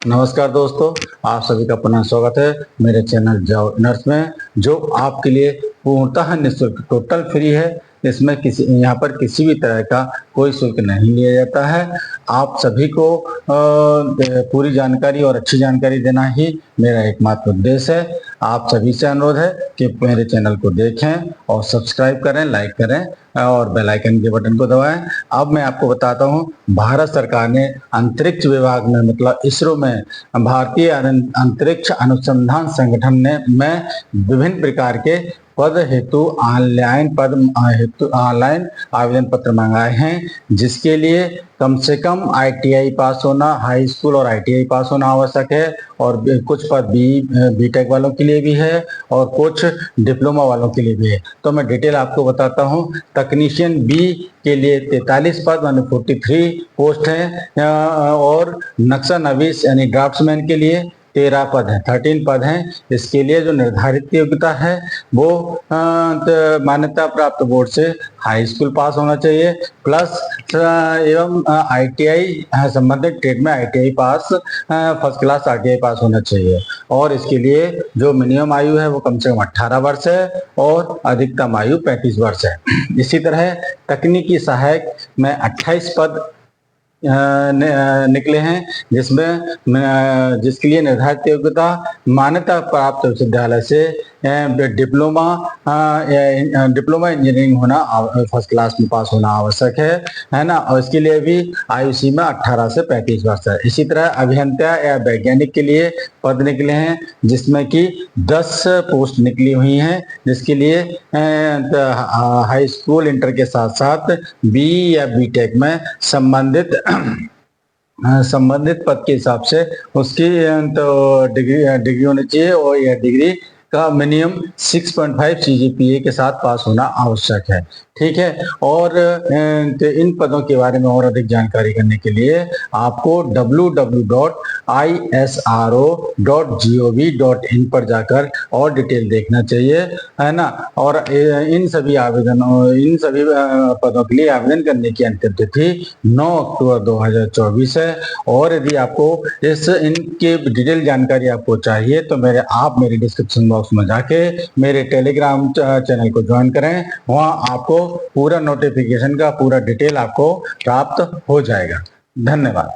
नमस्कार दोस्तों, आप सभी का पुनः स्वागत है मेरे चैनल जाओ नर्स में, जो आपके लिए पूर्णतः निःशुल्क टोटल फ्री है। इसमें यहाँ पर किसी भी तरह का कोई शुल्क नहीं लिया जाता है। आप सभी को पूरी जानकारी और अच्छी जानकारी देना ही मेरा एकमात्र उद्देश्य है। आप सभी से अनुरोध है कि मेरे चैनल को देखें और सब्सक्राइब करें, लाइक करें और बेल आइकन के बटन को दबाएं। अब मैं आपको बताता हूं, भारत सरकार ने अंतरिक्ष विभाग में मतलब इसरो में भारतीय अंतरिक्ष अनुसंधान संगठन ने में विभिन्न प्रकार के पद हेतु ऑनलाइन आवेदन पत्र मंगाए हैं, जिसके लिए कम से कम आईटीआई पास होना, हाई स्कूल और आईटीआई पास होना आवश्यक है। और कुछ पद बीटेक वालों के लिए भी है और कुछ डिप्लोमा वालों के लिए भी है। तो मैं डिटेल आपको बताता हूँ। तकनीशियन बी के लिए 43 पद यानी 43 पोस्ट हैं और नक्शा नवीस यानी ड्राफ्ट्समैन के लिए 13 पद हैं, 13 पद हैं। इसके लिए जो निर्धारित योग्यता है वो मान्यता प्राप्त बोर्ड से हाई स्कूल पास होना चाहिए प्लस एवं आईटीआई संबंधित ट्रेड में ITI pass, first class ITI pass होना चाहिए। और इसके लिए जो मिनिमम आयु है वो कम से कम 18 वर्ष है और अधिकतम आयु 35 वर्ष है। इसी तरह तकनीकी सहायक में 28 पद निकले हैं, जिसके लिए निर्धारित योग्यता मान्यता प्राप्त विश्वविद्यालय से डिप्लोमा इंजीनियरिंग होना, फर्स्ट क्लास में पास होना आवश्यक है ना। और इसके लिए भी आयु सीमा 18 से 35 वर्ष है। इसी तरह अभियंता या वैज्ञानिक के लिए पद निकले हैं, जिसमें कि 10 पोस्ट निकली हुई हैं, जिसके लिए हाई स्कूल इंटर के साथ साथ बी या बीटेक में संबंधित पद के हिसाब से उसकी तो डिग्री होनी चाहिए और यह डिग्री का मिनिमम 6.5 सीजीपीए के साथ पास होना आवश्यक है। ठीक है। और इन पदों के बारे में और अधिक जानकारी करने के लिए आपको www.isro.gov.in पर जाकर और डिटेल देखना चाहिए, है ना। और इन सभी पदों के लिए आवेदन करने की अंतिम तिथि 9 अक्टूबर 2024 है। और यदि आपको इनके डिटेल जानकारी आपको चाहिए तो आप मेरे डिस्क्रिप्शन बॉक्स में जाके मेरे टेलीग्राम चैनल को ज्वाइन करें। वहां आपको पूरा नोटिफिकेशन का पूरा डिटेल आपको प्राप्त हो जाएगा। धन्यवाद।